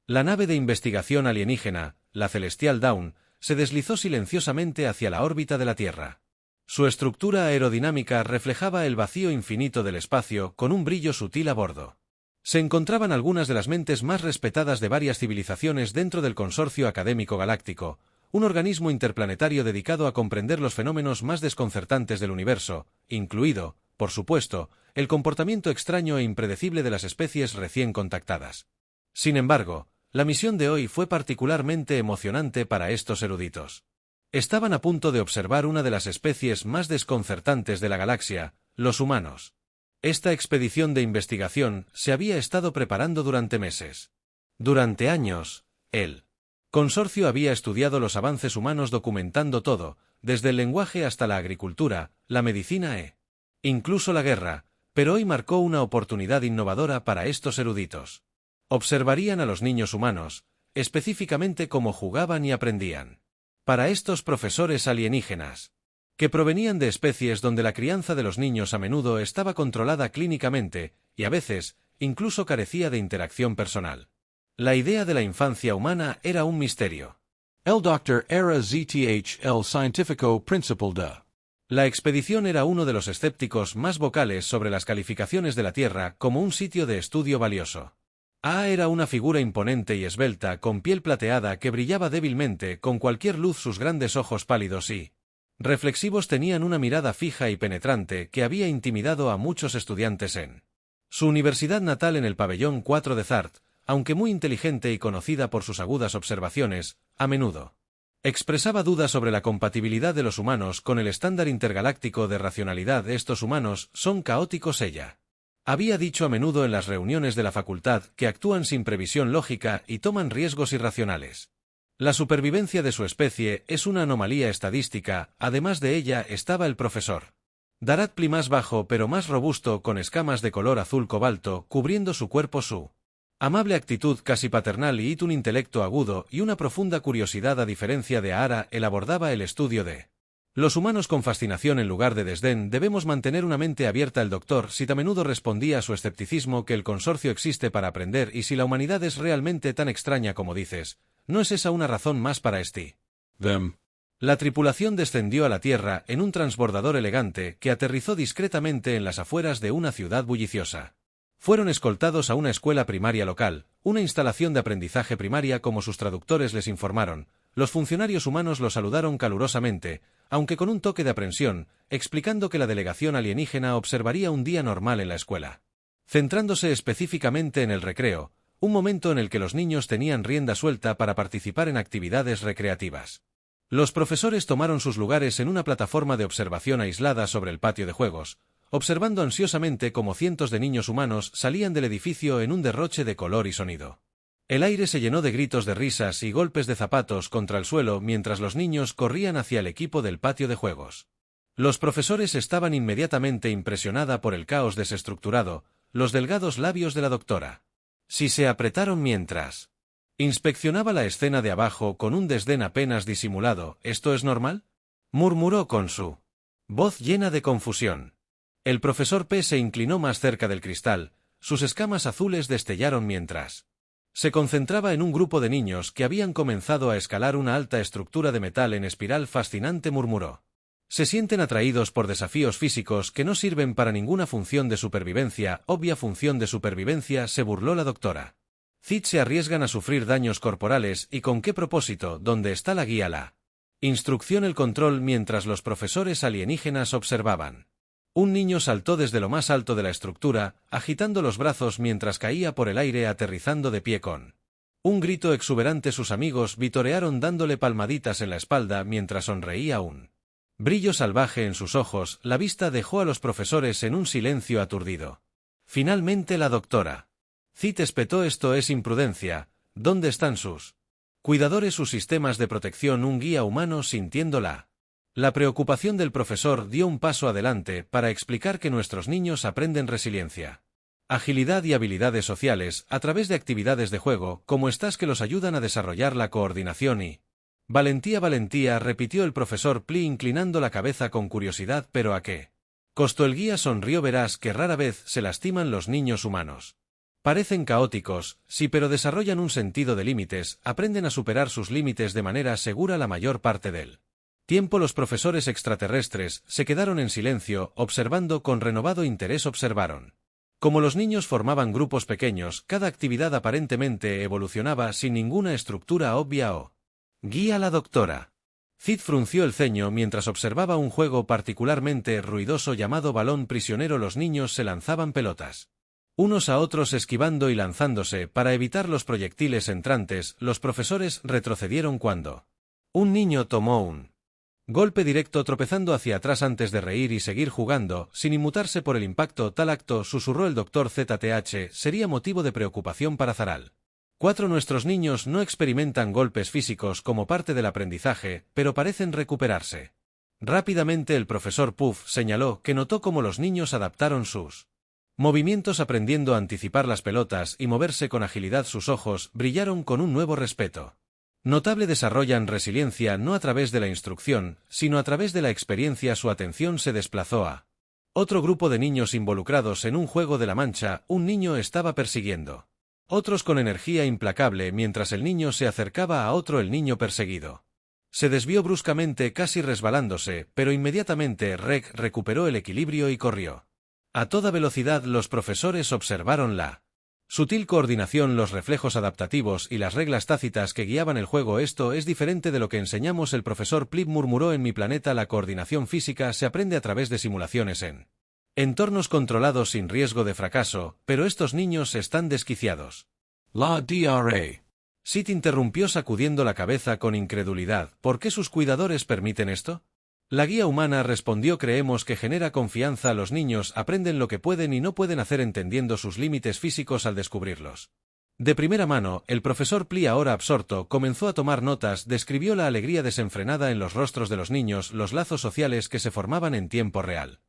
La nave de investigación alienígena, la Celestial Dawn, se deslizó silenciosamente hacia la órbita de la Tierra. Su estructura aerodinámica reflejaba el vacío infinito del espacio con un brillo sutil a bordo. Se encontraban algunas de las mentes más respetadas de varias civilizaciones dentro del Consorcio Académico Galáctico, un organismo interplanetario dedicado a comprender los fenómenos más desconcertantes del universo, incluido, por supuesto, el comportamiento extraño e impredecible de las especies recién contactadas. Sin embargo, la misión de hoy fue particularmente emocionante para estos eruditos. Estaban a punto de observar una de las especies más desconcertantes de la galaxia, los humanos. Esta expedición de investigación se había estado preparando durante meses. Durante años, el consorcio había estudiado los avances humanos documentando todo, desde el lenguaje hasta la agricultura, la medicina incluso la guerra, pero hoy marcó una oportunidad innovadora para estos eruditos. Observarían a los niños humanos, específicamente cómo jugaban y aprendían. Para estos profesores alienígenas, que provenían de especies donde la crianza de los niños a menudo estaba controlada clínicamente, y a veces, incluso carecía de interacción personal. La idea de la infancia humana era un misterio. El doctor era ZTH el científico principal de. La expedición era uno de los escépticos más vocales sobre las calificaciones de la Tierra como un sitio de estudio valioso. Era una figura imponente y esbelta con piel plateada que brillaba débilmente con cualquier luz. Sus grandes ojos pálidos y reflexivos tenían una mirada fija y penetrante que había intimidado a muchos estudiantes en su universidad natal en el pabellón 4 de Zart, aunque muy inteligente y conocida por sus agudas observaciones, a menudo expresaba dudas sobre la compatibilidad de los humanos con el estándar intergaláctico de racionalidad. Estos humanos son caóticos, ella había dicho a menudo en las reuniones de la facultad, que actúan sin previsión lógica y toman riesgos irracionales. La supervivencia de su especie es una anomalía estadística. Además de ella estaba el profesor Daratpli, más bajo pero más robusto, con escamas de color azul cobalto cubriendo su cuerpo. Su amable actitud casi paternal y un intelecto agudo y una profunda curiosidad. A diferencia de Ahara, él abordaba el estudio de los humanos con fascinación en lugar de desdén. Debemos mantener una mente abierta. El doctor Sid a menudo respondía a su escepticismo que el consorcio existe para aprender, y si la humanidad es realmente tan extraña como dices, ¿no es esa una razón más para Them. La tripulación descendió a la Tierra en un transbordador elegante que aterrizó discretamente en las afueras de una ciudad bulliciosa. Fueron escoltados a una escuela primaria local, una instalación de aprendizaje primaria como sus traductores les informaron. Los funcionarios humanos los saludaron calurosamente, aunque con un toque de aprensión, explicando que la delegación alienígena observaría un día normal en la escuela, centrándose específicamente en el recreo, un momento en el que los niños tenían rienda suelta para participar en actividades recreativas. Los profesores tomaron sus lugares en una plataforma de observación aislada sobre el patio de juegos, observando ansiosamente cómo cientos de niños humanos salían del edificio en un derroche de color y sonido. El aire se llenó de gritos de risas y golpes de zapatos contra el suelo mientras los niños corrían hacia el equipo del patio de juegos. Los profesores estaban inmediatamente impresionada por el caos desestructurado, los delgados labios de la doctora. Si se apretaron mientras inspeccionaba la escena de abajo con un desdén apenas disimulado. ¿Esto es normal?, murmuró con su voz llena de confusión. El profesor P se inclinó más cerca del cristal, sus escamas azules destellaron mientras se concentraba en un grupo de niños que habían comenzado a escalar una alta estructura de metal en espiral. Fascinante, murmuró. Se sienten atraídos por desafíos físicos que no sirven para ninguna función de supervivencia. Obvia función de supervivencia, se burló la doctora. Cid, se arriesgan a sufrir daños corporales. ¿Y con qué propósito? ¿Dónde está la guía, la instrucción, el control? Mientras los profesores alienígenas observaban, un niño saltó desde lo más alto de la estructura, agitando los brazos mientras caía por el aire, aterrizando de pie con un grito exuberante. Sus amigos vitorearon dándole palmaditas en la espalda mientras sonreía, un brillo salvaje en sus ojos. La vista dejó a los profesores en un silencio aturdido. Finalmente la doctora Cid espetó: esto es imprudencia. ¿Dónde están sus cuidadores, sus sistemas de protección? Un guía humano, sintiéndola. La preocupación del profesor, dio un paso adelante para explicar que nuestros niños aprenden resiliencia, agilidad y habilidades sociales a través de actividades de juego como estas que los ayudan a desarrollar la coordinación y valentía. Valentía, repitió el profesor Pli inclinando la cabeza con curiosidad. ¿Pero a qué costo? El guía sonrió. Verás que rara vez se lastiman los niños humanos. Parecen caóticos, sí, pero desarrollan un sentido de límites, aprenden a superar sus límites de manera segura la mayor parte del tiempo. Los profesores extraterrestres se quedaron en silencio, observando con renovado interés. Observaron como los niños formaban grupos pequeños, cada actividad aparentemente evolucionaba sin ninguna estructura obvia o guía. La doctora Cid frunció el ceño mientras observaba un juego particularmente ruidoso llamado balón prisionero. Los niños se lanzaban pelotas unos a otros, esquivando y lanzándose para evitar los proyectiles entrantes. Los profesores retrocedieron cuando un niño tomó un golpe directo, tropezando hacia atrás antes de reír y seguir jugando, sin inmutarse por el impacto. Tal acto, susurró el Dr. ZTH, sería motivo de preocupación para Zaral. 4. Nuestros niños no experimentan golpes físicos como parte del aprendizaje, pero parecen recuperarse rápidamente. El profesor Puff señaló que notó cómo los niños adaptaron sus movimientos aprendiendo a anticipar las pelotas y moverse con agilidad. Sus ojos brillaron con un nuevo respeto notable. Desarrollan resiliencia no a través de la instrucción, sino a través de la experiencia. Su atención se desplazó a otro grupo de niños involucrados en un juego de la mancha. Un niño estaba persiguiendo otros con energía implacable mientras el niño se acercaba a otro. El niño perseguido se desvió bruscamente, casi resbalándose, pero inmediatamente Reg recuperó el equilibrio y corrió a toda velocidad. Los profesores observaron la sutil coordinación, los reflejos adaptativos y las reglas tácitas que guiaban el juego. Esto es diferente de lo que enseñamos. El profesor Plip murmuró. En mi planeta la coordinación física se aprende a través de simulaciones en entornos controlados sin riesgo de fracaso, pero estos niños están desquiciados. La DRA. Sid interrumpió sacudiendo la cabeza con incredulidad. ¿Por qué sus cuidadores permiten esto? La guía humana respondió: creemos que genera confianza. Los niños aprenden lo que pueden y no pueden hacer entendiendo sus límites físicos al descubrirlos. De primera mano, el profesor Pli, ahora absorto, comenzó a tomar notas. Describió la alegría desenfrenada en los rostros de los niños, los lazos sociales que se formaban en tiempo real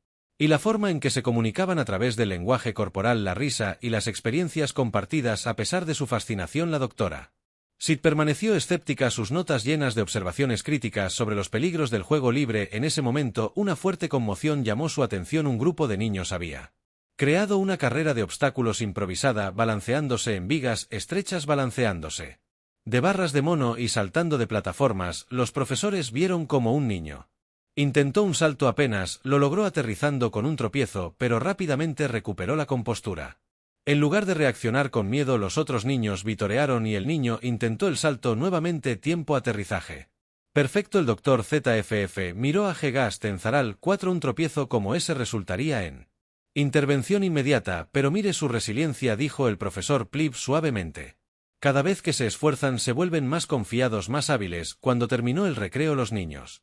y la forma en que se comunicaban a través del lenguaje corporal, la risa y las experiencias compartidas. A pesar de su fascinación, la doctora Sid permaneció escéptica. Sus notas llenas de observaciones críticas sobre los peligros del juego libre. En ese momento, una fuerte conmoción llamó su atención. Un grupo de niños había creado una carrera de obstáculos improvisada, balanceándose en vigas estrechas, balanceándose de barras de mono y saltando de plataformas. Los profesores vieron como un niño intentó un salto, apenas lo logró aterrizando con un tropiezo, pero rápidamente recuperó la compostura. En lugar de reaccionar con miedo, los otros niños vitorearon y el niño intentó el salto nuevamente. Tiempo aterrizaje perfecto. El Dr. ZFF miró a Gegast en Zaral 4. Un tropiezo como ese resultaría en intervención inmediata, pero mire su resiliencia, dijo el profesor Plip suavemente. Cada vez que se esfuerzan se vuelven más confiados, más hábiles. Cuando terminó el recreo, los niños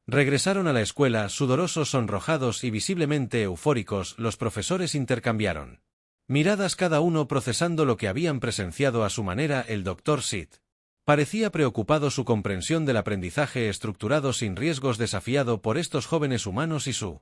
regresaron a la escuela, sudorosos, sonrojados y visiblemente eufóricos. Los profesores intercambiaron miradas, cada uno procesando lo que habían presenciado a su manera. El Dr. Sid parecía preocupado. Su comprensión del aprendizaje estructurado sin riesgos desafiado por estos jóvenes humanos y su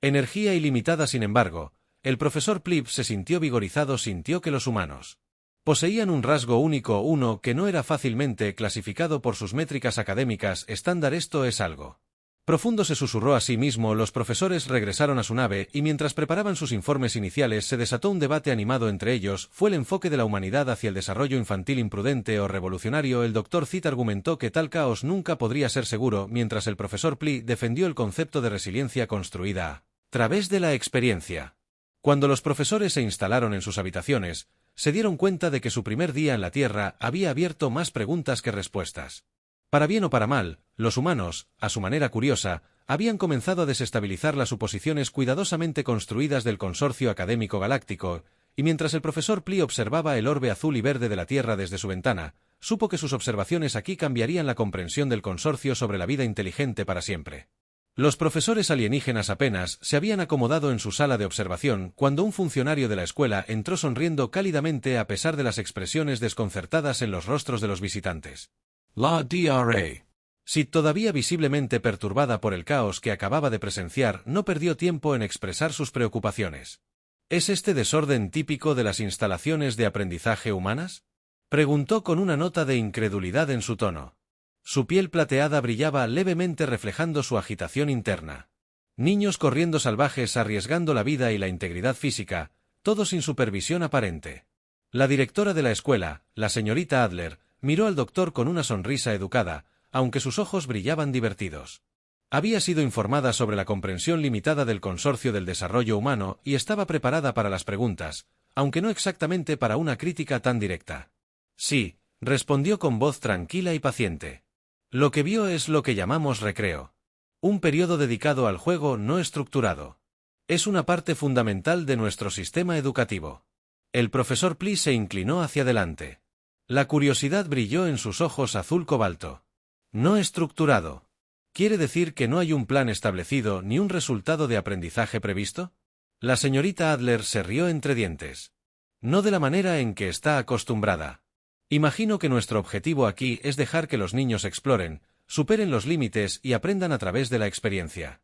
energía ilimitada. Sin embargo, el profesor Plip se sintió vigorizado. Sintió que los humanos poseían un rasgo único, uno que no era fácilmente clasificado por sus métricas académicas estándar. Esto es algo profundo, se susurró a sí mismo. Los profesores regresaron a su nave y mientras preparaban sus informes iniciales se desató un debate animado entre ellos. ¿Fue el enfoque de la humanidad hacia el desarrollo infantil imprudente o revolucionario? El Dr. Zit argumentó que tal caos nunca podría ser seguro, mientras el profesor Pli defendió el concepto de resiliencia construida a través de la experiencia. Cuando los profesores se instalaron en sus habitaciones, se dieron cuenta de que su primer día en la Tierra había abierto más preguntas que respuestas. Para bien o para mal, los humanos, a su manera curiosa, habían comenzado a desestabilizar las suposiciones cuidadosamente construidas del Consorcio Académico Galáctico, y mientras el profesor Pli observaba el orbe azul y verde de la Tierra desde su ventana, supo que sus observaciones aquí cambiarían la comprensión del consorcio sobre la vida inteligente para siempre. Los profesores alienígenas apenas se habían acomodado en su sala de observación cuando un funcionario de la escuela entró sonriendo cálidamente a pesar de las expresiones desconcertadas en los rostros de los visitantes. La DRA. Sid, todavía visiblemente perturbada por el caos que acababa de presenciar, no perdió tiempo en expresar sus preocupaciones. ¿Es este desorden típico de las instalaciones de aprendizaje humanas?, preguntó con una nota de incredulidad en su tono. Su piel plateada brillaba levemente reflejando su agitación interna. Niños corriendo salvajes arriesgando la vida y la integridad física, todo sin supervisión aparente. La directora de la escuela, la señorita Adler, miró al doctor con una sonrisa educada, aunque sus ojos brillaban divertidos. Había sido informada sobre la comprensión limitada del Consorcio del Desarrollo Humano y estaba preparada para las preguntas, aunque no exactamente para una crítica tan directa. Sí, respondió con voz tranquila y paciente. Lo que vio es lo que llamamos recreo. Un periodo dedicado al juego no estructurado. Es una parte fundamental de nuestro sistema educativo. El profesor Pli se inclinó hacia adelante. La curiosidad brilló en sus ojos azul cobalto. No estructurado. ¿Quiere decir que no hay un plan establecido ni un resultado de aprendizaje previsto? La señorita Adler se rió entre dientes. No de la manera en que está acostumbrada. Imagino que nuestro objetivo aquí es dejar que los niños exploren, superen los límites y aprendan a través de la experiencia.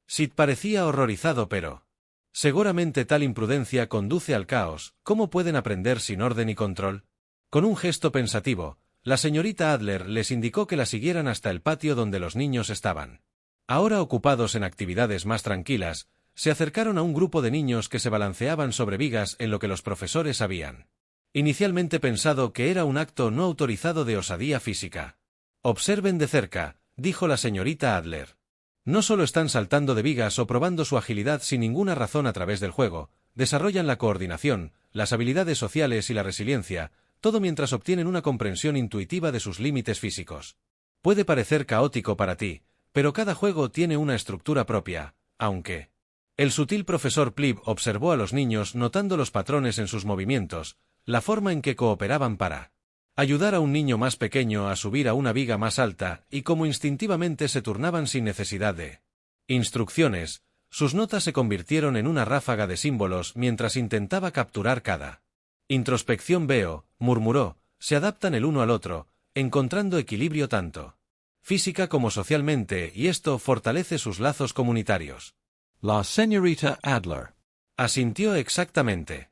Sid parecía horrorizado, pero... Seguramente tal imprudencia conduce al caos. ¿Cómo pueden aprender sin orden y control? Con un gesto pensativo, la señorita Adler les indicó que la siguieran hasta el patio donde los niños estaban. Ahora ocupados en actividades más tranquilas, se acercaron a un grupo de niños que se balanceaban sobre vigas en lo que los profesores habían inicialmente pensado que era un acto no autorizado de osadía física. Observen de cerca, dijo la señorita Adler. No solo están saltando de vigas o probando su agilidad sin ninguna razón a través del juego, desarrollan la coordinación, las habilidades sociales y la resiliencia, todo mientras obtienen una comprensión intuitiva de sus límites físicos. Puede parecer caótico para ti, pero cada juego tiene una estructura propia, aunque... El sutil profesor Plib observó a los niños notando los patrones en sus movimientos, la forma en que cooperaban para ayudar a un niño más pequeño a subir a una viga más alta y cómo instintivamente se turnaban sin necesidad de instrucciones. Sus notas se convirtieron en una ráfaga de símbolos mientras intentaba capturar cada introspección. Veo, murmuró, se adaptan el uno al otro, encontrando equilibrio tanto física como socialmente, y esto fortalece sus lazos comunitarios. La señorita Adler asintió exactamente.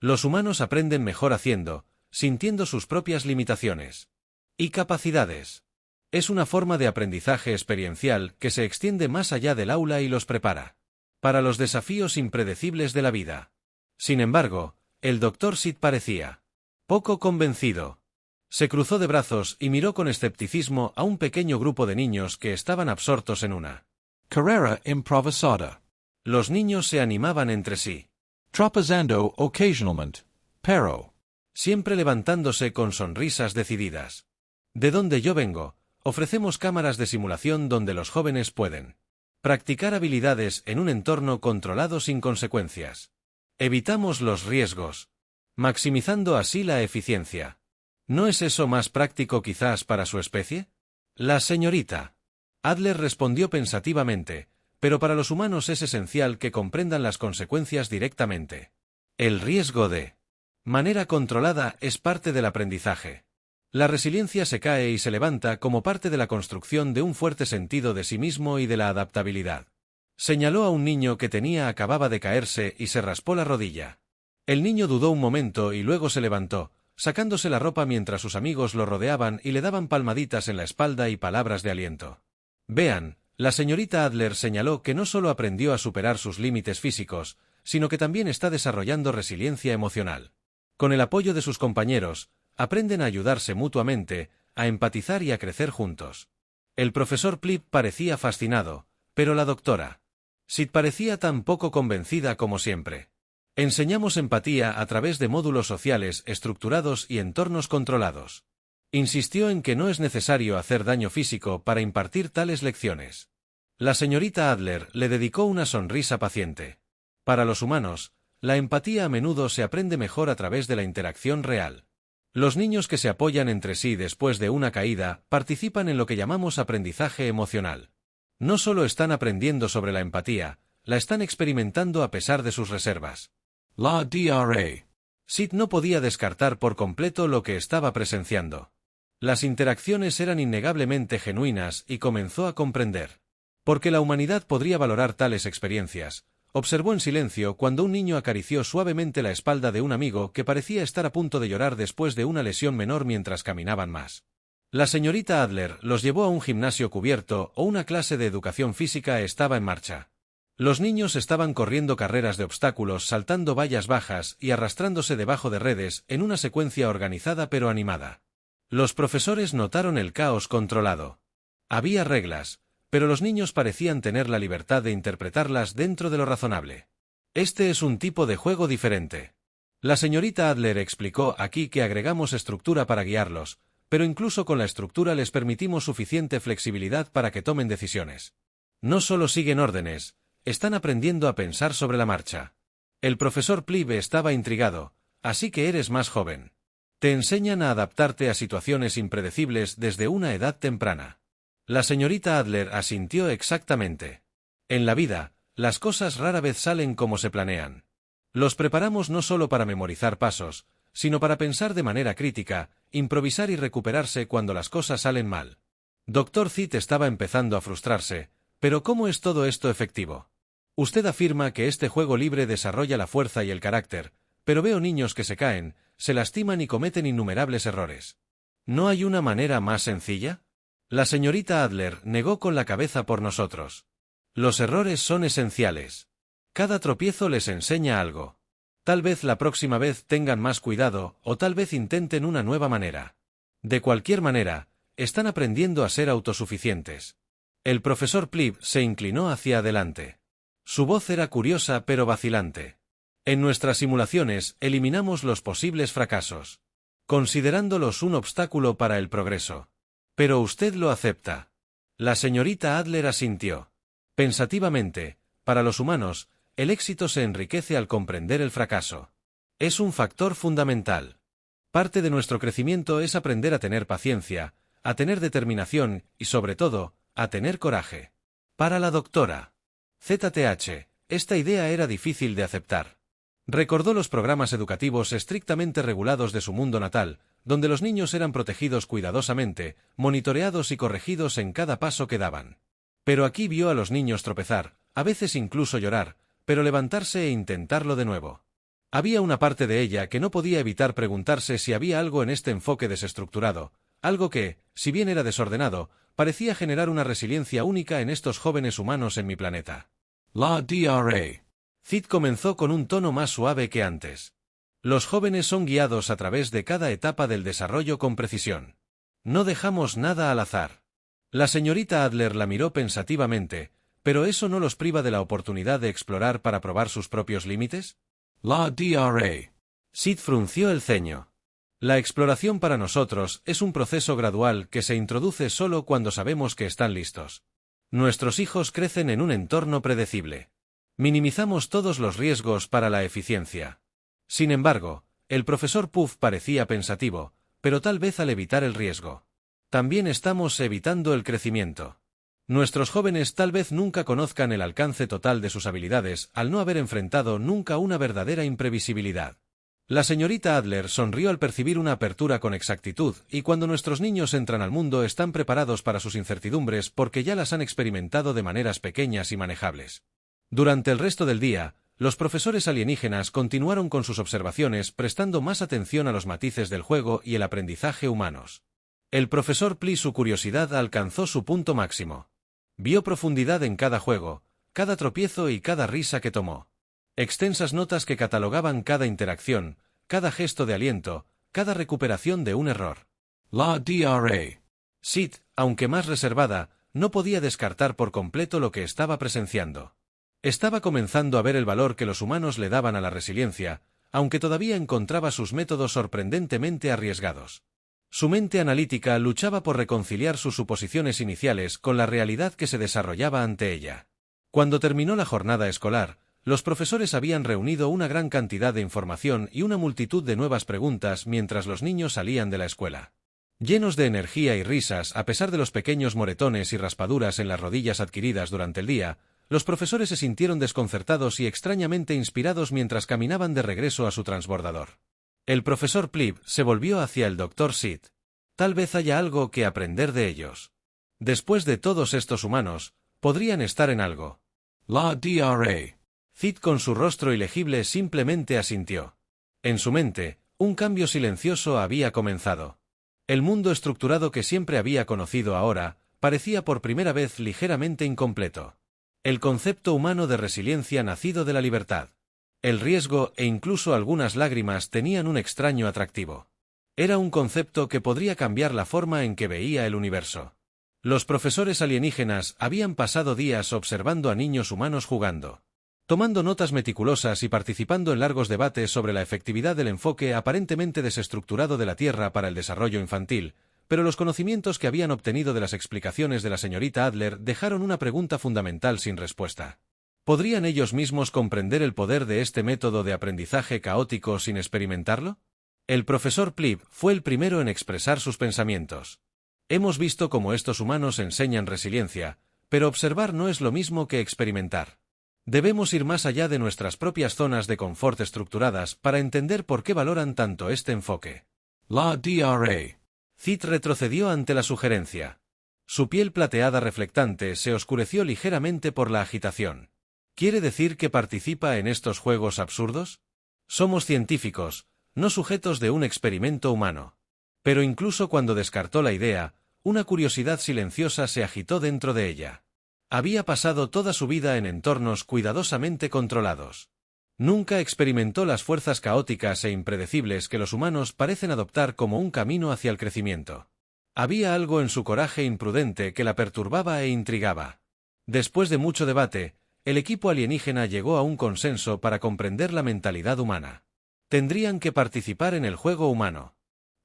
Los humanos aprenden mejor haciendo, sintiendo sus propias limitaciones y capacidades. Es una forma de aprendizaje experiencial que se extiende más allá del aula y los prepara para los desafíos impredecibles de la vida. Sin embargo, el Dr. Sid parecía poco convencido. Se cruzó de brazos y miró con escepticismo a un pequeño grupo de niños que estaban absortos en una carrera improvisada. Los niños se animaban entre sí, Tropezando occasionalmente, pero... siempre levantándose con sonrisas decididas. De donde yo vengo, ofrecemos cámaras de simulación donde los jóvenes pueden practicar habilidades en un entorno controlado sin consecuencias. Evitamos los riesgos, maximizando así la eficiencia. ¿No es eso más práctico quizás para su especie? La señorita Adler respondió pensativamente, pero para los humanos es esencial que comprendan las consecuencias directamente. El riesgo de manera controlada es parte del aprendizaje. La resiliencia se cae y se levanta como parte de la construcción de un fuerte sentido de sí mismo y de la adaptabilidad. Señaló a un niño que acababa de caerse y se raspó la rodilla. El niño dudó un momento y luego se levantó, sacándose la ropa mientras sus amigos lo rodeaban y le daban palmaditas en la espalda y palabras de aliento. Vean, la señorita Adler señaló que no solo aprendió a superar sus límites físicos, sino que también está desarrollando resiliencia emocional. Con el apoyo de sus compañeros, aprenden a ayudarse mutuamente, a empatizar y a crecer juntos. El profesor Plib parecía fascinado, pero la doctora Sid parecía tan poco convencida como siempre. Enseñamos empatía a través de módulos sociales estructurados y entornos controlados. Insistió en que no es necesario hacer daño físico para impartir tales lecciones. La señorita Adler le dedicó una sonrisa paciente. Para los humanos, la empatía a menudo se aprende mejor a través de la interacción real. Los niños que se apoyan entre sí después de una caída participan en lo que llamamos aprendizaje emocional. No solo están aprendiendo sobre la empatía, la están experimentando a pesar de sus reservas. La Dra. Sid no podía descartar por completo lo que estaba presenciando. Las interacciones eran innegablemente genuinas y comenzó a comprender. Porque la humanidad podría valorar tales experiencias. Observó en silencio cuando un niño acarició suavemente la espalda de un amigo que parecía estar a punto de llorar después de una lesión menor mientras caminaban más. La señorita Adler los llevó a un gimnasio cubierto o una clase de educación física estaba en marcha. Los niños estaban corriendo carreras de obstáculos, saltando vallas bajas y arrastrándose debajo de redes en una secuencia organizada pero animada. Los profesores notaron el caos controlado. Había reglas, pero los niños parecían tener la libertad de interpretarlas dentro de lo razonable. Este es un tipo de juego diferente. La señorita Adler explicó aquí que agregamos estructura para guiarlos, pero incluso con la estructura les permitimos suficiente flexibilidad para que tomen decisiones. No solo siguen órdenes, están aprendiendo a pensar sobre la marcha. El profesor Plib estaba intrigado, así que eres más joven. Te enseñan a adaptarte a situaciones impredecibles desde una edad temprana. La señorita Adler asintió exactamente. En la vida, las cosas rara vez salen como se planean. Los preparamos no solo para memorizar pasos, sino para pensar de manera crítica, improvisar y recuperarse cuando las cosas salen mal. Dr. Zit estaba empezando a frustrarse, pero ¿cómo es todo esto efectivo? Usted afirma que este juego libre desarrolla la fuerza y el carácter, pero veo niños que se caen, se lastiman y cometen innumerables errores. ¿No hay una manera más sencilla? La señorita Adler negó con la cabeza por nosotros. Los errores son esenciales. Cada tropiezo les enseña algo. Tal vez la próxima vez tengan más cuidado o tal vez intenten una nueva manera. De cualquier manera, están aprendiendo a ser autosuficientes. El profesor Plib se inclinó hacia adelante. Su voz era curiosa pero vacilante. En nuestras simulaciones eliminamos los posibles fracasos, considerándolos un obstáculo para el progreso. Pero usted lo acepta. La señorita Adler asintió. Pensativamente, para los humanos, el éxito se enriquece al comprender el fracaso. Es un factor fundamental. Parte de nuestro crecimiento es aprender a tener paciencia, a tener determinación y, sobre todo, a tener coraje. Para la doctora ZTH, esta idea era difícil de aceptar. Recordó los programas educativos estrictamente regulados de su mundo natal, donde los niños eran protegidos cuidadosamente, monitoreados y corregidos en cada paso que daban. Pero aquí vio a los niños tropezar, a veces incluso llorar, pero levantarse e intentarlo de nuevo. Había una parte de ella que no podía evitar preguntarse si había algo en este enfoque desestructurado, algo que, si bien era desordenado, parecía generar una resiliencia única en estos jóvenes humanos en mi planeta. La Dra. Zit comenzó con un tono más suave que antes. Los jóvenes son guiados a través de cada etapa del desarrollo con precisión. No dejamos nada al azar. La señorita Adler la miró pensativamente, ¿pero eso no los priva de la oportunidad de explorar para probar sus propios límites? La Dra. Zit frunció el ceño. La exploración para nosotros es un proceso gradual que se introduce solo cuando sabemos que están listos. Nuestros hijos crecen en un entorno predecible. Minimizamos todos los riesgos para la eficiencia. Sin embargo, el profesor Puff parecía pensativo, pero tal vez al evitar el riesgo. También estamos evitando el crecimiento. Nuestros jóvenes tal vez nunca conozcan el alcance total de sus habilidades al no haber enfrentado nunca una verdadera imprevisibilidad. La señorita Adler sonrió al percibir una apertura con exactitud, y cuando nuestros niños entran al mundo están preparados para sus incertidumbres porque ya las han experimentado de maneras pequeñas y manejables. Durante el resto del día, los profesores alienígenas continuaron con sus observaciones prestando más atención a los matices del juego y el aprendizaje humanos. El profesor Pli, su curiosidad alcanzó su punto máximo. Vio profundidad en cada juego, cada tropiezo y cada risa que tomó. Extensas notas que catalogaban cada interacción, cada gesto de aliento, cada recuperación de un error. La Dra. Sid, aunque más reservada, no podía descartar por completo lo que estaba presenciando. Estaba comenzando a ver el valor que los humanos le daban a la resiliencia, aunque todavía encontraba sus métodos sorprendentemente arriesgados. Su mente analítica luchaba por reconciliar sus suposiciones iniciales con la realidad que se desarrollaba ante ella. Cuando terminó la jornada escolar, los profesores habían reunido una gran cantidad de información y una multitud de nuevas preguntas mientras los niños salían de la escuela. Llenos de energía y risas a pesar de los pequeños moretones y raspaduras en las rodillas adquiridas durante el día, los profesores se sintieron desconcertados y extrañamente inspirados mientras caminaban de regreso a su transbordador. El profesor Plib se volvió hacia el Dr. Sid. Tal vez haya algo que aprender de ellos. Después de todos estos humanos, podrían estar en algo. La Dra. Sid con su rostro ilegible simplemente asintió. En su mente, un cambio silencioso había comenzado. El mundo estructurado que siempre había conocido ahora, parecía por primera vez ligeramente incompleto. El concepto humano de resiliencia nacido de la libertad. El riesgo e incluso algunas lágrimas tenían un extraño atractivo. Era un concepto que podría cambiar la forma en que veía el universo. Los profesores alienígenas habían pasado días observando a niños humanos jugando, tomando notas meticulosas y participando en largos debates sobre la efectividad del enfoque aparentemente desestructurado de la Tierra para el desarrollo infantil, pero los conocimientos que habían obtenido de las explicaciones de la señorita Adler dejaron una pregunta fundamental sin respuesta. ¿Podrían ellos mismos comprender el poder de este método de aprendizaje caótico sin experimentarlo? El profesor Plib fue el primero en expresar sus pensamientos. Hemos visto cómo estos humanos enseñan resiliencia, pero observar no es lo mismo que experimentar. Debemos ir más allá de nuestras propias zonas de confort estructuradas para entender por qué valoran tanto este enfoque. La Dra. Cid retrocedió ante la sugerencia. Su piel plateada reflectante se oscureció ligeramente por la agitación. ¿Quiere decir que participa en estos juegos absurdos? Somos científicos, no sujetos de un experimento humano. Pero incluso cuando descartó la idea, una curiosidad silenciosa se agitó dentro de ella. Había pasado toda su vida en entornos cuidadosamente controlados. Nunca experimentó las fuerzas caóticas e impredecibles que los humanos parecen adoptar como un camino hacia el crecimiento. Había algo en su coraje imprudente que la perturbaba e intrigaba. Después de mucho debate, el equipo alienígena llegó a un consenso para comprender la mentalidad humana. Tendrían que participar en el juego humano.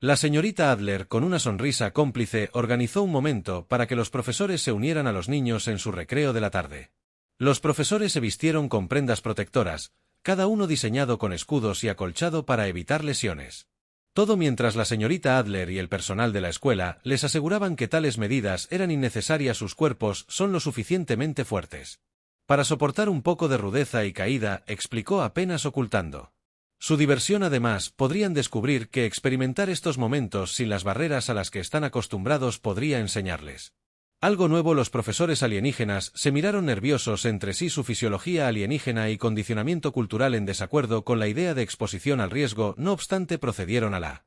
La señorita Adler, con una sonrisa cómplice, organizó un momento para que los profesores se unieran a los niños en su recreo de la tarde. Los profesores se vistieron con prendas protectoras, cada uno diseñado con escudos y acolchado para evitar lesiones. Todo mientras la señorita Adler y el personal de la escuela les aseguraban que tales medidas eran innecesarias. Sus cuerpos son lo suficientemente fuertes para soportar un poco de rudeza y caída, explicó apenas ocultando su diversión. Además, podrían descubrir que experimentar estos momentos sin las barreras a las que están acostumbrados podría enseñarles algo nuevo. Los profesores alienígenas se miraron nerviosos entre sí. Su fisiología alienígena y condicionamiento cultural en desacuerdo con la idea de exposición al riesgo, no obstante, procedieron a la.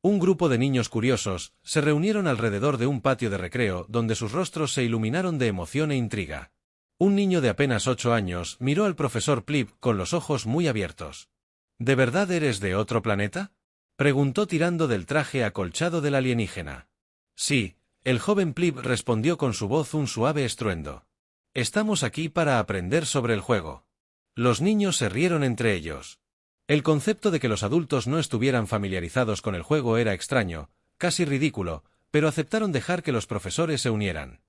Un grupo de niños curiosos se reunieron alrededor de un patio de recreo donde sus rostros se iluminaron de emoción e intriga. Un niño de apenas 8 años miró al profesor Plib con los ojos muy abiertos. ¿De verdad eres de otro planeta?, preguntó tirando del traje acolchado del alienígena. Sí, el joven Plib respondió con su voz un suave estruendo. Estamos aquí para aprender sobre el juego. Los niños se rieron entre ellos. El concepto de que los adultos no estuvieran familiarizados con el juego era extraño, casi ridículo, pero aceptaron dejar que los profesores se unieran.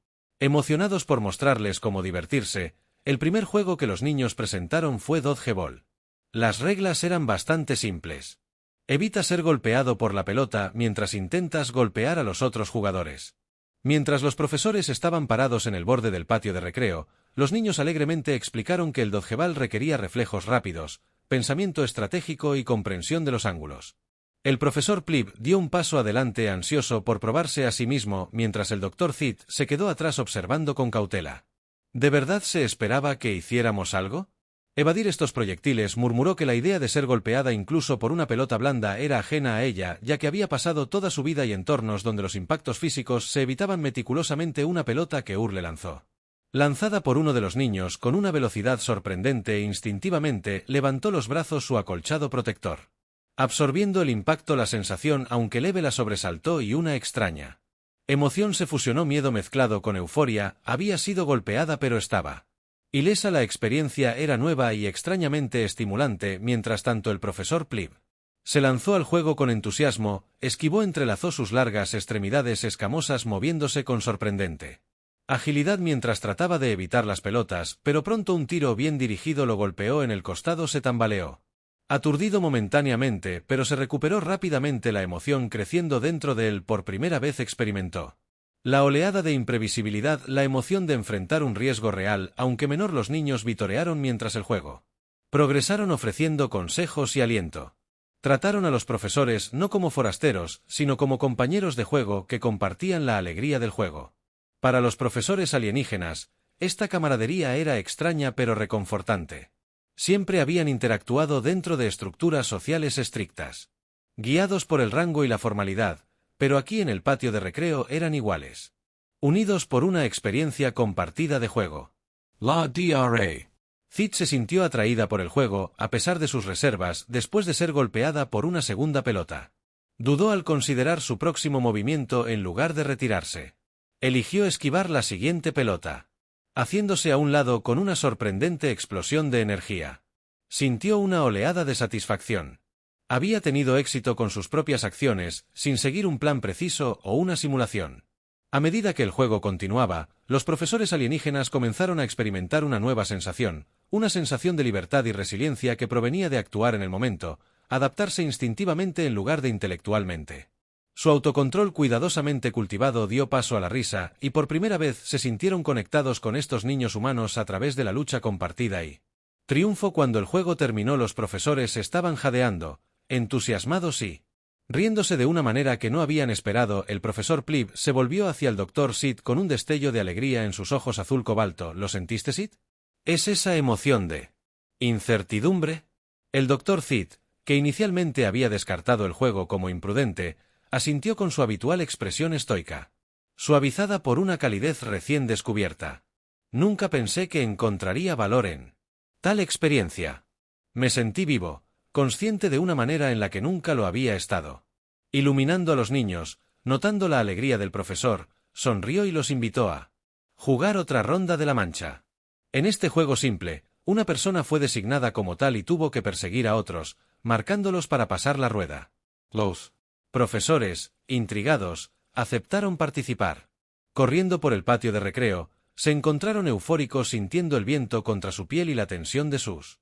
Emocionados por mostrarles cómo divertirse, el primer juego que los niños presentaron fue Dodgeball. Las reglas eran bastante simples. Evita ser golpeado por la pelota mientras intentas golpear a los otros jugadores. Mientras los profesores estaban parados en el borde del patio de recreo, los niños alegremente explicaron que el dodgeball requería reflejos rápidos, pensamiento estratégico y comprensión de los ángulos. El profesor Plib dio un paso adelante ansioso por probarse a sí mismo, mientras el Dr. Cid se quedó atrás observando con cautela. ¿De verdad se esperaba que hiciéramos algo? Evadir estos proyectiles. Murmuró que la idea de ser golpeada incluso por una pelota blanda era ajena a ella, ya que había pasado toda su vida y entornos donde los impactos físicos se evitaban meticulosamente. Una pelota que Ur le lanzó, lanzada por uno de los niños con una velocidad sorprendente e instintivamente, levantó los brazos su acolchado protector. Absorbiendo el impacto, la sensación, aunque leve, la sobresaltó y una extraña emoción se fusionó. Miedo mezclado con euforia. Había sido golpeada pero estaba ilesa. La experiencia era nueva y extrañamente estimulante. Mientras tanto, el profesor Plib se lanzó al juego con entusiasmo, esquivó, entrelazó sus largas extremidades escamosas moviéndose con sorprendente agilidad mientras trataba de evitar las pelotas, pero pronto un tiro bien dirigido lo golpeó en el costado. Se tambaleó, aturdido momentáneamente, pero se recuperó rápidamente. La emoción creciendo dentro de él. Por primera vez experimentó la oleada de imprevisibilidad, la emoción de enfrentar un riesgo real, aunque menor. Los niños vitorearon mientras el juego progresaron, ofreciendo consejos y aliento. Trataron a los profesores no como forasteros, sino como compañeros de juego que compartían la alegría del juego. Para los profesores alienígenas, esta camaradería era extraña pero reconfortante. Siempre habían interactuado dentro de estructuras sociales estrictas, guiados por el rango y la formalidad, pero aquí en el patio de recreo eran iguales, unidos por una experiencia compartida de juego. La DRA. Cid se sintió atraída por el juego, a pesar de sus reservas, después de ser golpeada por una segunda pelota. Dudó al considerar su próximo movimiento en lugar de retirarse. Eligió esquivar la siguiente pelota, haciéndose a un lado con una sorprendente explosión de energía. Sintió una oleada de satisfacción. Había tenido éxito con sus propias acciones, sin seguir un plan preciso o una simulación. A medida que el juego continuaba, los profesores alienígenas comenzaron a experimentar una nueva sensación, una sensación de libertad y resiliencia que provenía de actuar en el momento, adaptarse instintivamente en lugar de intelectualmente. Su autocontrol cuidadosamente cultivado dio paso a la risa, y por primera vez se sintieron conectados con estos niños humanos a través de la lucha compartida y triunfo. Cuando el juego terminó, los profesores estaban jadeando, entusiasmados y riéndose de una manera que no habían esperado. El profesor Plib se volvió hacia el Dr. Cid con un destello de alegría en sus ojos azul cobalto. ¿Lo sentiste, Cid? ¿Es esa emoción de incertidumbre? El Dr. Cid, que inicialmente había descartado el juego como imprudente, asintió con su habitual expresión estoica, suavizada por una calidez recién descubierta. Nunca pensé que encontraría valor en tal experiencia. Me sentí vivo, consciente de una manera en la que nunca lo había estado. Iluminando a los niños, notando la alegría del profesor, sonrió y los invitó a jugar otra ronda de la mancha. En este juego simple, una persona fue designada como tal y tuvo que perseguir a otros, marcándolos para pasar la rueda. Los profesores, intrigados, aceptaron participar. Corriendo por el patio de recreo, se encontraron eufóricos sintiendo el viento contra su piel y la tensión de sus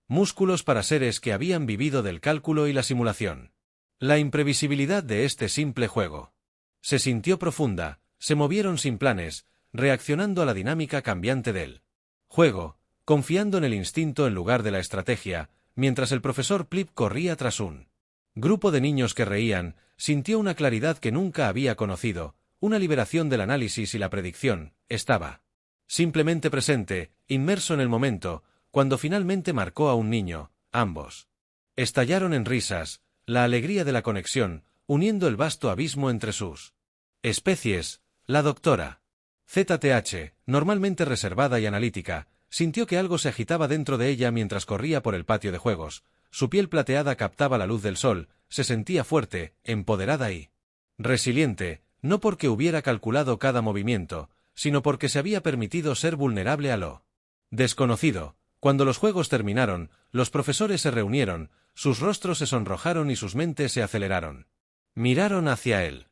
músculos para seres que habían vivido del cálculo y la simulación. La imprevisibilidad de este simple juego se sintió profunda, se movieron sin planes, reaccionando a la dinámica cambiante del juego, confiando en el instinto en lugar de la estrategia, mientras el profesor Plib corría tras un grupo de niños que reían. Sintió una claridad que nunca había conocido, una liberación del análisis y la predicción. Estaba simplemente presente, inmerso en el momento, cuando finalmente marcó a un niño. Ambos estallaron en risas, la alegría de la conexión, uniendo el vasto abismo entre sus especies. La doctora ZTH, normalmente reservada y analítica, sintió que algo se agitaba dentro de ella mientras corría por el patio de juegos. Su piel plateada captaba la luz del sol, se sentía fuerte, empoderada y resiliente, no porque hubiera calculado cada movimiento, sino porque se había permitido ser vulnerable a lo desconocido. Cuando los juegos terminaron, los profesores se reunieron, sus rostros se sonrojaron y sus mentes se aceleraron. Miraron hacia él.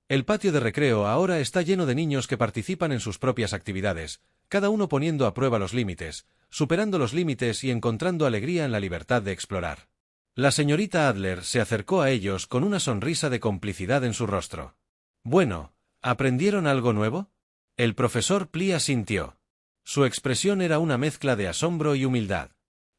El patio de recreo ahora está lleno de niños que participan en sus propias actividades, cada uno poniendo a prueba los límites, superando los límites y encontrando alegría en la libertad de explorar. La señorita Adler se acercó a ellos con una sonrisa de complicidad en su rostro. Bueno, ¿aprendieron algo nuevo? El profesor Pli asintió. Su expresión era una mezcla de asombro y humildad.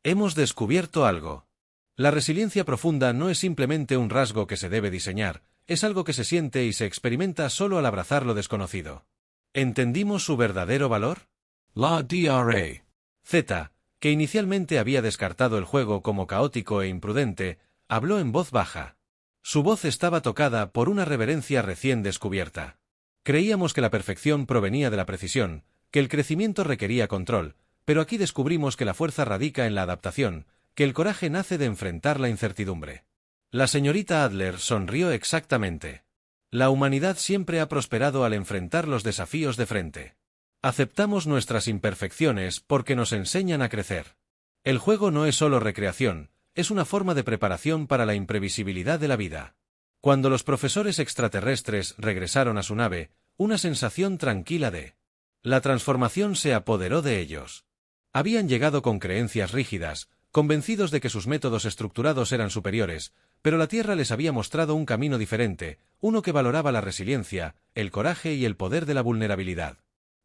Hemos descubierto algo. La resiliencia profunda no es simplemente un rasgo que se debe diseñar, es algo que se siente y se experimenta solo al abrazar lo desconocido. ¿Entendimos su verdadero valor? La DRA. Z, que inicialmente había descartado el juego como caótico e imprudente, habló en voz baja. Su voz estaba tocada por una reverencia recién descubierta. Creíamos que la perfección provenía de la precisión, que el crecimiento requería control, pero aquí descubrimos que la fuerza radica en la adaptación, que el coraje nace de enfrentar la incertidumbre. La señorita Adler sonrió exactamente. La humanidad siempre ha prosperado al enfrentar los desafíos de frente. Aceptamos nuestras imperfecciones porque nos enseñan a crecer. El juego no es solo recreación, es una forma de preparación para la imprevisibilidad de la vida. Cuando los profesores extraterrestres regresaron a su nave, una sensación tranquila de la transformación se apoderó de ellos. Habían llegado con creencias rígidas, convencidos de que sus métodos estructurados eran superiores, pero la Tierra les había mostrado un camino diferente, uno que valoraba la resiliencia, el coraje y el poder de la vulnerabilidad.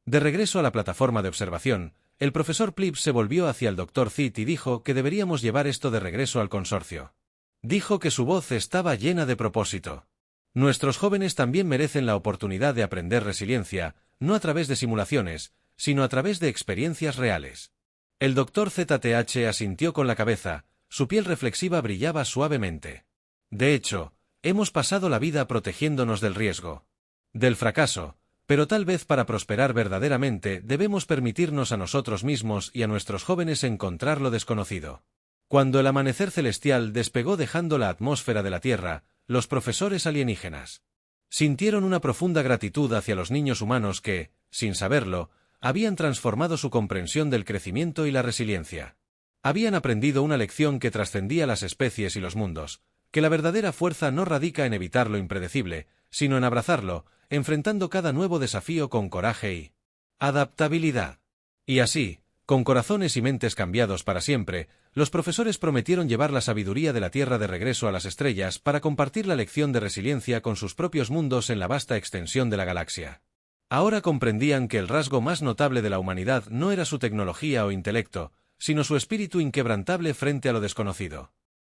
De regreso a la plataforma de observación, el profesor Plib se volvió hacia el Dr. Cid y dijo que deberíamos llevar esto de regreso al consorcio. Dijo que su voz estaba llena de propósito. Nuestros jóvenes también merecen la oportunidad de aprender resiliencia, no a través de simulaciones, sino a través de experiencias reales. El Dr. ZTH asintió con la cabeza, su piel reflexiva brillaba suavemente. De hecho, hemos pasado la vida protegiéndonos del riesgo, del fracaso, Pero tal vez para prosperar verdaderamente debemos permitirnos a nosotros mismos y a nuestros jóvenes encontrar lo desconocido. Cuando el amanecer celestial despegó dejando la atmósfera de la Tierra, los profesores alienígenas sintieron una profunda gratitud hacia los niños humanos que, sin saberlo, habían transformado su comprensión del crecimiento y la resiliencia. Habían aprendido una lección que trascendía las especies y los mundos, que la verdadera fuerza no radica en evitar lo impredecible, sino en abrazarlo, enfrentando cada nuevo desafío con coraje y adaptabilidad. Y así, con corazones y mentes cambiados para siempre, los profesores prometieron llevar la sabiduría de la Tierra de regreso a las estrellas para compartir la lección de resiliencia con sus propios mundos en la vasta extensión de la galaxia. Ahora comprendían que el rasgo más notable de la humanidad no era su tecnología o intelecto, sino su espíritu inquebrantable frente a lo desconocido.